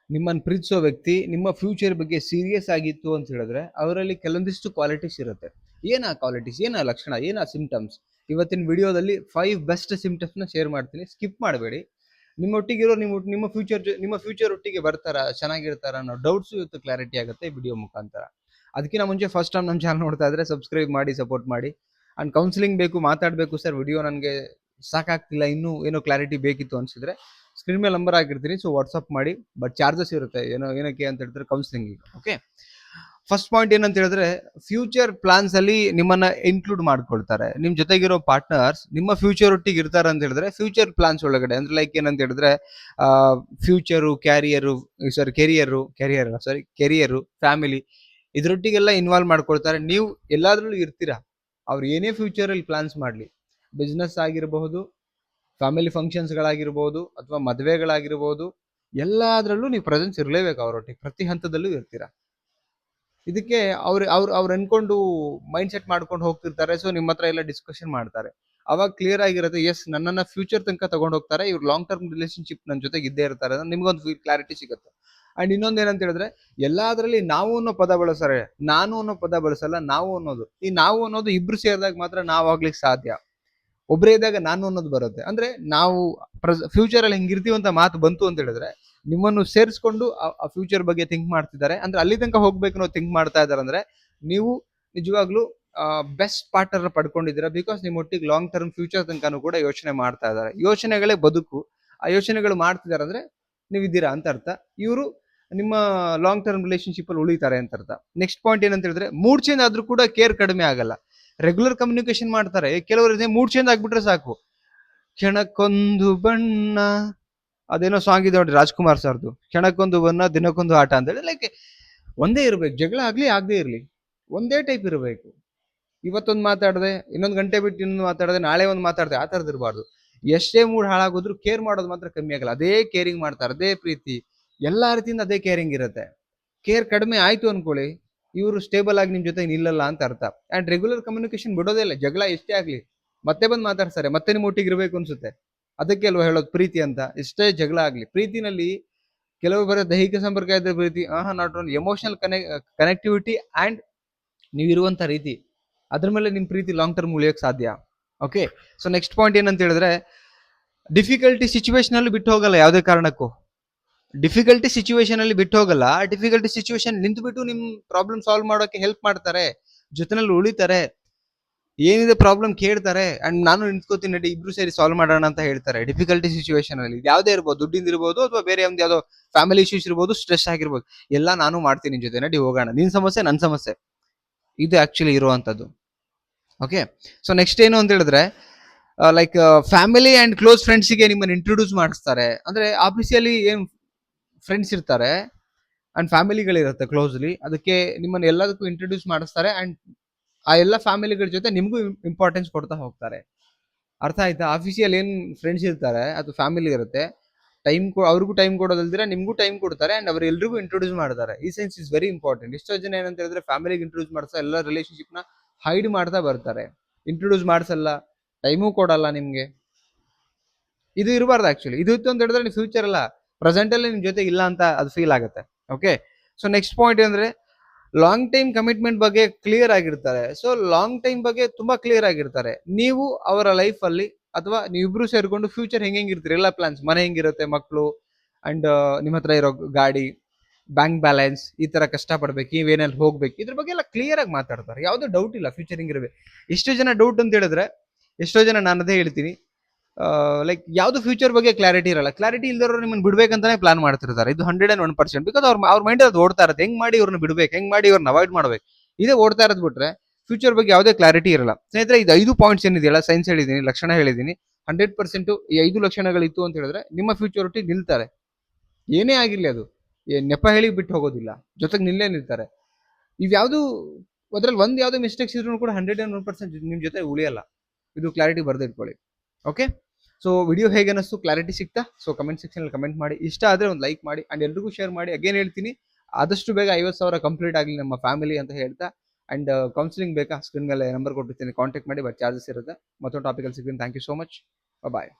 ನಿಮ್ಮನ್ನು ಪ್ರೀತಿಸೋ ವ್ಯಕ್ತಿ ನಿಮ್ಮ ಫ್ಯೂಚರ್ ಬಗ್ಗೆ ಸೀರಿಯಸ್ ಆಗಿತ್ತು ಅಂತ ಹೇಳಿದ್ರೆ ಅವರಲ್ಲಿ ಕೆಲವೊಂದಿಷ್ಟು ಕ್ವಾಲಿಟೀಸ್ ಇರುತ್ತೆ. ಏನಾ ಕ್ವಾಲಿಟೀಸ್, ಏನಾ ಲಕ್ಷಣ, ಏನಾ ಸಿಂಪ್ಟಮ್ಸ್? ಇವತ್ತಿನ ವಿಡಿಯೋದಲ್ಲಿ 5 ಬೆಸ್ಟ್ ಸಿಂಪ್ಟಮ್ಸ್ನ ಶೇರ್ ಮಾಡ್ತೀನಿ, ಸ್ಕಿಪ್ ಮಾಡಬೇಡಿ. ನಿಮ್ಮೊಟ್ಟಿಗಿರೋ ನಿಮ್ಮ ಫ್ಯೂಚರ್ ಒಟ್ಟಿಗೆ ಬರ್ತಾರಾ, ಚೆನ್ನಾಗಿರ್ತಾರ ಅನ್ನೋ ಡೌಟ್ಸ್ ಇವತ್ತು ಕ್ಲಾರಿಟಿ ಆಗುತ್ತೆ ಈ ವಿಡಿಯೋ ಮುಖಾಂತರ. ಅದಕ್ಕಿಂತ ಮುಂಚೆ ಫಸ್ಟ್ ಟೈಮ್ ನಮ್ಮ ಚಾನಲ್ ನೋಡ್ತಾ ಇದ್ರೆ ಸಬ್ಸ್ಕ್ರೈಬ್ ಮಾಡಿ, ಸಪೋರ್ಟ್ ಮಾಡಿ. ಅಂಡ್ ಕೌನ್ಸಿಲಿಂಗ್ ಬೇಕು, ಮಾತಾಡಬೇಕು ಸರ್, ವಿಡಿಯೋ ನನಗೆ ಸಾಕಾಗ್ತಿಲ್ಲ, ಇನ್ನೂ ಏನೋ ಕ್ಲಾರಿಟಿ ಬೇಕಿತ್ತು ಅನ್ಸಿದ್ರೆ ಸ್ಕ್ರೀನ್ ಮೇಲೆ ನಂಬರ್ ಹಾಕಿರ್ತೀನಿ, ಸೊ ವಾಟ್ಸಪ್ ಮಾಡಿ. ಬಟ್ ಚಾರ್ಜಸ್ ಇರುತ್ತೆ, ಏನಕ್ಕೆ ಅಂತ ಹೇಳಿದ್ರೆ ಕೌನ್ಸಿಲಿಂಗ್. ಓಕೆ, ಫಸ್ಟ್ ಪಾಯಿಂಟ್ ಏನಂತ ಹೇಳಿದ್ರೆ ಫ್ಯೂಚರ್ ಪ್ಲಾನ್ಸ್ ಅಲ್ಲಿ ನಿಮ್ಮನ್ನ ಇನ್ಕ್ಲೂಡ್ ಮಾಡ್ಕೊಳ್ತಾರೆ. ನಿಮ್ ಜೊತೆಗಿರೋ ಪಾರ್ಟ್ನರ್ಸ್ ನಿಮ್ಮ ಫ್ಯೂಚರ್ ಒಟ್ಟಿಗೆ ಇರ್ತಾರೆ ಅಂತ ಹೇಳಿದ್ರೆ ಫ್ಯೂಚರ್ ಪ್ಲಾನ್ಸ್ ಒಳಗಡೆ, ಅಂದ್ರೆ ಲೈಕ್ ಏನಂತ ಹೇಳಿದ್ರೆ ಫ್ಯೂಚರು, ಕೆರಿಯರು, ಫ್ಯಾಮಿಲಿ, ಇದ್ರೊಟ್ಟಿಗೆಲ್ಲ ಇನ್ವಾಲ್ವ್ ಮಾಡ್ಕೊಳ್ತಾರೆ. ನೀವು ಎಲ್ಲಾದ್ರಲ್ಲೂ ಇರ್ತೀರಾ. ಅವ್ರು ಏನೇ ಫ್ಯೂಚರ್ ಅಲ್ಲಿ ಪ್ಲಾನ್ಸ್ ಮಾಡ್ಲಿ, ಬಿಸ್ನೆಸ್ ಆಗಿರಬಹುದು, ಫ್ಯಾಮಿಲಿ ಫಂಕ್ಷನ್ಸ್ಗಳಾಗಿರ್ಬೋದು, ಅಥವಾ ಮದುವೆಗಳಾಗಿರ್ಬೋದು, ಎಲ್ಲಾದ್ರಲ್ಲೂ ನೀವು ಪ್ರೆಸೆನ್ಸ್ ಇರಲೇಬೇಕು ಅವರೊಟ್ಟಿಗೆ, ಪ್ರತಿ ಹಂತದಲ್ಲೂ ಇರ್ತೀರಾ. ಇದಕ್ಕೆ ಅವ್ರು ಅನ್ಕೊಂಡು ಮೈಂಡ್ ಸೆಟ್ ಮಾಡ್ಕೊಂಡು ಹೋಗ್ತಿರ್ತಾರೆ. ಸೊ ನಿಮ್ಮ ಹತ್ರ ಎಲ್ಲ ಡಿಸ್ಕಷನ್ ಮಾಡ್ತಾರೆ. ಅವಾಗ ಕ್ಲಿಯರ್ ಆಗಿರುತ್ತೆ, ಎಸ್ ನನ್ನನ್ನ ಫ್ಯೂಚರ್ ತನಕ ತಗೊಂಡು ಹೋಗ್ತಾರೆ, ಇವ್ರು ಲಾಂಗ್ ಟರ್ಮ್ ರಿಲೇಶನ್ಶಿಪ್ ನನ್ನ ಜೊತೆಗೆ ಇದ್ದೇ ಇರ್ತಾರೆ, ನಿಮ್ಗೊಂದು ಕ್ಲಾರಿಟಿ ಸಿಗುತ್ತೆ. ಅಂಡ್ ಇನ್ನೊಂದು ಏನಂತ ಹೇಳಿದ್ರೆ ಎಲ್ಲಾದ್ರಲ್ಲಿ ನಾವು ಅನ್ನೋ ಪದ ಬಳಸ್ತಾರೆ, ನಾನು ಅನ್ನೋ ಪದ ಬಳಸಲ್ಲ. ನಾವು ಅನ್ನೋದು, ಈ ನಾವು ಅನ್ನೋದು ಇಬ್ರು ಸೇರಿದಾಗ ಮಾತ್ರ ನಾವು ಆಗ್ಲಿಕ್ಕೆ ಸಾಧ್ಯ. ಒಬ್ಬರೇ ಇದ್ದಾಗ ನಾನು ಅನ್ನೋದು ಬರುತ್ತೆ. ಅಂದ್ರೆ ನಾವು ಫ್ಯೂಚರ್ ಅಲ್ಲಿ ಹಿಂಗಿರ್ತೀವಿ ಅಂತ ಮಾತು ಬಂತು ಅಂತ ಹೇಳಿದ್ರೆ ನಿಮ್ಮನ್ನು ಸೇರಿಸ್ಕೊಂಡು ಆ ಫ್ಯೂಚರ್ ಬಗ್ಗೆ ಥಿಂಕ್ ಮಾಡ್ತಿದ್ದಾರೆ, ಅಂದ್ರೆ ಅಲ್ಲಿ ತನಕ ಹೋಗ್ಬೇಕು ಅನ್ನೋ ಥಿಂಕ್ ಮಾಡ್ತಾ ಇದಾರೆ. ಅಂದ್ರೆ ನೀವು ನಿಜವಾಗ್ಲೂ ಬೆಸ್ಟ್ ಪಾರ್ಟ್ನರ್ ಪಡ್ಕೊಂಡಿದ್ದೀರಾ. ಬಿಕಾಸ್ ನಿಮ್ಮ ಒಟ್ಟಿಗೆ ಲಾಂಗ್ ಟರ್ಮ್ ಫ್ಯೂಚರ್ ತನಕನೂ ಕೂಡ ಯೋಚನೆ ಮಾಡ್ತಾ ಇದ್ದಾರೆ. ಯೋಚನೆಗಳೇ ಬದುಕು. ಆ ಯೋಚನೆಗಳು ಮಾಡ್ತಿದ್ದಾರೆ ಅಂದ್ರೆ ನೀವು ಇದ್ದೀರಾ ಅಂತ ಅರ್ಥ. ಇವರು ನಿಮ್ಮ ಲಾಂಗ್ ಟರ್ಮ್ ರಿಲೇಶನ್ಶಿಪ್ ಅಲ್ಲಿ ಉಳಿತಾರೆ ಅಂತ ಅರ್ಥ. ನೆಕ್ಸ್ಟ್ ಪಾಯಿಂಟ್ ಏನಂತ ಹೇಳಿದ್ರೆ ಮೂಡ್ ಚೇಂಜ್ ಆದ್ರೂ ಕೂಡ ಕೇರ್ ಕಡಿಮೆ ಆಗಲ್ಲ. ರೆಗ್ಯುಲರ್ ಕಮ್ಯುನಿಕೇಶನ್ ಮಾಡ್ತಾರೆ. ಕೆಲವರು ಮೂಡ್ ಚೇಂಜ್ ಆಗ್ಬಿಟ್ರೆ ಸಾಕು, ಕ್ಷಣಕ್ಕೊಂದು ಬಣ್ಣ, ಅದೇನೋ ಸಾಂಗ್ ಇದೆ ನೋಡಿ ರಾಜ್ಕುಮಾರ್ ಸರ್ದು, ಕ್ಷಣಕ್ಕೊಂದು ಬಣ್ಣ ದಿನಕ್ಕೊಂದು ಆಟ ಅಂತ ಹೇಳಿ. ಲೈಕ್ ಒಂದೇ ಇರ್ಬೇಕು, ಜಗಳ ಆಗ್ಲಿ ಆಗದೆ ಇರ್ಲಿ, ಒಂದೇ ಟೈಪ್ ಇರಬೇಕು. ಇವತ್ತೊಂದು ಮಾತಾಡದೆ ಇನ್ನೊಂದು ಗಂಟೆ ಬಿಟ್ಟು ಇನ್ನೊಂದು ಮಾತಾಡದೆ ನಾಳೆ ಒಂದು ಮಾತಾಡದೆ, ಆ ಥರದ್ದು ಇರಬಾರ್ದು. ಎಷ್ಟೇ ಮೂಡ್ ಹಾಳಾಗೋದ್ರು ಕೇರ್ ಮಾಡೋದು ಮಾತ್ರ ಕಮ್ಮಿ ಆಗಲ್ಲ. ಅದೇ ಕೇರಿಂಗ್ ಮಾಡ್ತಾರೆ, ಅದೇ ಪ್ರೀತಿ, ಎಲ್ಲಾ ರೀತಿಯಿಂದ ಅದೇ ಕೇರಿಂಗ್ ಇರುತ್ತೆ. ಕೇರ್ ಕಡಿಮೆ ಆಯ್ತು ಅನ್ಕೊಳ್ಳಿ, ಇವರು ಸ್ಟೇಬಲ್ ಆಗಿ ನಿಮ್ ಜೊತೆ ನಿಲ್ಲಲ್ಲ ಅಂತ ಅರ್ಥ. ಅಂಡ್ ರೆಗ್ಯುಲರ್ ಕಮ್ಯುನಿಕೇಶನ್ ಬಿಡೋದೇ ಇಲ್ಲ. ಜಗಳ ಎಷ್ಟೇ ಆಗ್ಲಿ ಮತ್ತೆ ಬಂದು ಮಾತಾಡ್ತಾರೆ, ಮತ್ತೆ ನಿಮ್ಮ ಒಟ್ಟಿಗೆ ಇರಬೇಕು ಅನ್ಸುತ್ತೆ. ಅದಕ್ಕೆ ಅಲ್ವಾ ಹೇಳೋದು ಪ್ರೀತಿ ಅಂತ. ಎಷ್ಟೇ ಜಗಳ ಆಗ್ಲಿ, ಪ್ರೀತಿನಲ್ಲಿ ಕೆಲವು ಬರೋ ದೈಹಿಕ ಸಂಪರ್ಕ ಇದ್ರೆ ಪ್ರೀತಿ, not only emotional connectivity and ನೀವಿರುವಂತ ರೀತಿ, ಅದ್ರ ಮೇಲೆ ನಿಮ್ ಪ್ರೀತಿ ಲಾಂಗ್ ಟರ್ಮ್ ಉಳಿಯೋಕೆ ಸಾಧ್ಯ. ಓಕೆ, ಸೊ ನೆಕ್ಸ್ಟ್ ಪಾಯಿಂಟ್ ಏನಂತ ಹೇಳಿದ್ರೆ ಡಿಫಿಕಲ್ಟಿ ಸಿಚುವೇಶನ್ ಅಲ್ಲಿ ಬಿಟ್ಟು ಹೋಗಲ್ಲ. ಯಾವುದೇ ಕಾರಣಕ್ಕೂ ಡಿಫಿಕಲ್ಟಿ ಸಿಚುವೇಶನ್ ಅಲ್ಲಿ ಬಿಟ್ಟು ಹೋಗಲ್ಲ. ಡಿಫಿಕಲ್ಟಿ ಸಿಚುವೇಶನ್ ನಿಂತು ಬಿಟ್ಟು ನಿಮ್ ಪ್ರಾಬ್ಲಮ್ ಸಾಲ್ವ್ ಮಾಡೋಕೆ ಹೆಲ್ಪ್ ಮಾಡ್ತಾರೆ, ಜೊತೆನಲ್ಲಿ ಉಳಿತಾರೆ, ಏನಿದೆ ಪ್ರಾಬ್ಲಮ್ ಕೇಳ್ತಾರೆ. ಅಂಡ್ ನಾನು ನಿಂತ್ಕೋತೀನಿ ನಡಿ ಇಬ್ರು ಸೇರಿ ಸಾಲ್ವ್ ಮಾಡೋಣ ಅಂತ ಹೇಳ್ತಾರೆ. ಡಿಫಿಕಲ್ಟಿ ಸಿಚುವೇಶನ್ ಅಲ್ಲಿ ಯಾವುದೇ ಇರ್ಬೋದು, ದುಡ್ಡಿಂದ ಇರ್ಬೋದು, ಅಥವಾ ಬೇರೆ ಒಂದು ಯಾವ್ದೋ ಫ್ಯಾಮಿಲಿ ಇಶ್ಯೂಸ್ ಇರ್ಬೋದು, ಸ್ಟ್ರೆಸ್ ಆಗಿರ್ಬೋದು, ಎಲ್ಲ ನಾನು ಮಾಡ್ತೀನಿ ನಿನ್ ಜೊತೆ, ನಡಿ ಹೋಗೋಣ, ನಿನ್ ಸಮಸ್ಯೆ ನನ್ನ ಸಮಸ್ಯೆ, ಇದು ಆಕ್ಚುಲಿ ಇರುವಂತದ್ದು. ಓಕೆ, ಸೊ ನೆಕ್ಸ್ಟ್ ಏನು ಅಂತ ಹೇಳಿದ್ರೆ ಲೈಕ್ ಫ್ಯಾಮಿಲಿ ಅಂಡ್ ಕ್ಲೋಸ್ ಫ್ರೆಂಡ್ಸ್ಗೆ ನಿಮ್ಮನ್ನು ಇಂಟ್ರೊಡ್ಯೂಸ್ ಮಾಡಿಸ್ತಾರೆ. ಅಂದ್ರೆ ಆಫೀಸಿಯಲ್ಲಿ ಏನ್ ಫ್ರೆಂಡ್ಸ್ ಇರ್ತಾರೆ ಅಂಡ್ ಫ್ಯಾಮಿಲಿಗಳಿರುತ್ತೆ ಕ್ಲೋಸ್ಲಿ, ಅದಕ್ಕೆ ನಿಮ್ಮನ್ನು ಎಲ್ಲದಕ್ಕೂ ಇಂಟ್ರೊಡ್ಯೂಸ್ ಮಾಡಿಸ್ತಾರೆ. ಅಂಡ್ ಆ ಎಲ್ಲ ಫ್ಯಾಮಿಲಿಗಳ ಜೊತೆ ನಿಮಗೂ ಇಂಪಾರ್ಟೆನ್ಸ್ ಕೊಡ್ತಾ ಹೋಗ್ತಾರೆ. ಅರ್ಥ ಆಯ್ತಾ? ಆಫೀಸಿಯಲ್ಲಿ ಏನ್ ಫ್ರೆಂಡ್ಸ್ ಇರ್ತಾರೆ ಅಥವಾ ಫ್ಯಾಮಿಲಿ ಇರುತ್ತೆ, ಅವ್ರಿಗೂ ಟೈಮ್ ಕೊಡೋದಲ್ದಿರ ನಿಮ್ಗೂ ಟೈಮ್ ಕೊಡ್ತಾರೆ ಅಂಡ್ ಅವ್ರು ಎಲ್ರಿಗೂ ಇಂಟ್ರೊಡ್ಯೂಸ್ ಮಾಡ್ತಾರೆ. ಈ ಸೆನ್ಸ್ ಇಸ್ ವೆರಿ ಇಂಪಾರ್ಟೆಂಟ್. ಎಷ್ಟೋ ಜನ ಏನಂತ ಹೇಳಿದ್ರೆ ಫ್ಯಾಮಿಲಿಗೆ ಇಂಟ್ರೊಡ್ಯೂಸ್ ಮಾಡ್ತಾ ಎಲ್ಲ ರಿಲೇಶನ್ಶಿಪ್ ನ ಹೈಡ್ ಮಾಡ್ತಾ ಬರ್ತಾರೆ. ಇಂಟ್ರೊಡ್ಯೂಸ್ ಮಾಡ್ಸಲ್ಲ, ಟೈಮೂ ಕೊಡಲ್ಲ ನಿಮ್ಗೆ. ಇದು ಇರಬಾರ್ದು ಆಕ್ಚುಲಿ. ಇದು ಇತ್ತು ಅಂತ ಹೇಳಿದ್ರೆ ನೀವು ಫ್ಯೂಚರ್ ಅಲ್ಲ, ಪ್ರೆಸೆಂಟ್ ಅಲ್ಲಿ ನಿಮ್ ಜೊತೆ ಇಲ್ಲ ಅಂತ ಅದು ಫೀಲ್ ಆಗುತ್ತೆ. ಓಕೆ, ಸೊ ನೆಕ್ಸ್ಟ್ ಪಾಯಿಂಟ್ ಅಂದ್ರೆ ಲಾಂಗ್ ಟೈಮ್ ಕಮಿಟ್ಮೆಂಟ್ ಬಗ್ಗೆ ಕ್ಲಿಯರ್ ಆಗಿರ್ತಾರೆ. ಸೊ ಲಾಂಗ್ ಟೈಮ್ ಬಗ್ಗೆ ತುಂಬಾ ಕ್ಲಿಯರ್ ಆಗಿರ್ತಾರೆ. ನೀವು ಅವರ ಲೈಫ್ ಅಲ್ಲಿ ಅಥವಾ ನೀವಿಬ್ರು ಸೇರ್ಕೊಂಡು ಫ್ಯೂಚರ್ ಹೆಂಗಿರ್ತೀರಿ, ಎಲ್ಲ ಪ್ಲಾನ್ಸ್, ಮನೆ ಹೆಂಗಿರುತ್ತೆ, ಮಕ್ಕಳು, ಅಂಡ್ ನಿಮ್ಮ ಹತ್ರ ಇರೋ ಗಾಡಿ, ಬ್ಯಾಂಕ್ ಬ್ಯಾಲೆನ್ಸ್, ಈ ತರ ಕಷ್ಟ ಪಡ್ಬೇಕು, ನೀವೇನಲ್ಲಿ ಹೋಗ್ಬೇಕು, ಇದ್ರ ಬಗ್ಗೆ ಎಲ್ಲ ಕ್ಲಿಯರ್ ಆಗಿ ಮಾತಾಡ್ತಾರೆ. ಯಾವುದೇ ಡೌಟ್ ಇಲ್ಲ ಫ್ಯೂಚರ್ ಹಿಂಗಿರ್ಬೇಕು. ಎಷ್ಟೋ ಜನ ಡೌಟ್ ಅಂತ ಹೇಳಿದ್ರೆ, ಎಷ್ಟೋ ಜನ ನಾನು ಅದೇ ಹೇಳ್ತೀನಿ, ಲೈಕ್ ಯಾವ್ದು ಫ್ಯೂಚರ್ ಬಗ್ಗೆ ಕ್ಲಾರಿಟಿ ಇರಲ್ಲ. ಕ್ಲಾರಿಟಿ ಇಲ್ದವರು ನಿಮ್ಮನ್ನು ಬಿಡ್ಬೇಕಂತಾನೆ ಪ್ಲಾನ್ ಮಾಡ್ತಿರ್ತಾರೆ. ಇದು 101%. ಬಿಕಾಸ್ ಅವ್ರ ಮೈಂಡ್ ಅದು ಓಡ್ತಾ ಇರುತ್ತೆ, ಹೆಂಗ್ ಮಾಡಿ ಇವ್ರನ್ನ ಬಿಡ್ಬೇಕು, ಹೆಂಗ್ ಮಾಡಿ ಇವ್ರನ್ನ ಅವಾಯ್ಡ್ ಮಾಡ್ಬೇಕು, ಇದೇ ಓಡ್ತಾ ಇರೋದು ಬಿಟ್ರೆ ಫ್ಯೂಚರ್ ಬಗ್ಗೆ ಯಾವುದೇ ಕ್ಲಾರಿಟಿ ಇರಲ್ಲ. ಸ್ನೇಹಿತರೆ, ಇದು 5 ಪಾಯಿಂಟ್ಸ್ ಏನಿದೆಯಲ್ಲ, ಸೈನ್ಸ್ ಹೇಳಿದೀನಿ, ಲಕ್ಷಣ ಹೇಳಿದೀನಿ, 100% ಈ 5 ಲಕ್ಷಣಗಳಿತ್ತು ಅಂತ ಹೇಳಿದ್ರೆ ನಿಮ್ಮ ಫ್ಯೂಚರ್ ಒಟ್ಟಿಗೆ ನಿಲ್ತಾರೆ. ಏನೇ ಆಗಿರ್ಲಿ, ಅದು ನೆಪ ಹೇಳಿ ಬಿಟ್ಟು ಹೋಗೋದಿಲ್ಲ, ಜೊತೆಗೆ ನಿಲ್ಲೇ ನಿಲ್ತಾರೆ. ಇವ್ಯಾವುದು ಅದ್ರಲ್ಲಿ ಒಂದ್ ಯಾವ್ದು ಮಿಸ್ಟೇಕ್ಸ್ ಇದ್ರು ಕೂಡ 101% ನಿಮ್ ಜೊತೆ ಉಳಿಯಲ್ಲ. ಇದು ಕ್ಲಾರಿಟಿ ಬರ್ದೇ ಇಟ್ಕೊಳ್ಳಿ. ಓಕೆ, ಸೊ ವಿಡಿಯೋ ಹೇಗೆ ಅನಿಸ್ತು, ಕ್ಲಾರಿಟಿ ಸಿಗ್ತಾ? ಸೊ ಕಮೆಂಟ್ ಸೆಕ್ಷನ್ ಅಲ್ಲಿ ಕಮೆಂಟ್ ಮಾಡಿ. ಇಷ್ಟ ಆದ್ರೆ ಒಂದು ಲೈಕ್ ಮಾಡಿ ಅಂಡ್ ಎಲ್ರಿಗೂ ಶೇರ್ ಮಾಡಿ. ಅಗೇನ್ ಹೇಳ್ತೀನಿ, ಆದಷ್ಟು ಬೇಗ 50,000 ಕಂಪ್ಲೀಟ್ ಆಗಲಿ ನಮ್ಮ ಫ್ಯಾಮಿಲಿ ಅಂತ ಹೇಳ್ತಾ. ಅಂಡ್ ಕೌನ್ಸಿಲಿಂಗ್ ಬೇಕಾ, ಸ್ಕ್ರೀನ್ ಮೇಲೆ ನಂಬರ್ ಕೊಟ್ಟಿರ್ತೀನಿ, ಕಾಂಟ್ಯಾಕ್ಟ್ ಮಾಡಿ. ಬಟ್ ಚಾರ್ಜಸ್ ಇರುತ್ತೆ. ಮತ್ತೊಂದು ಟಾಪಿಕಲ್ಲಿ ಸಿಗ್ತೀನಿ. Thank you so much. Bye.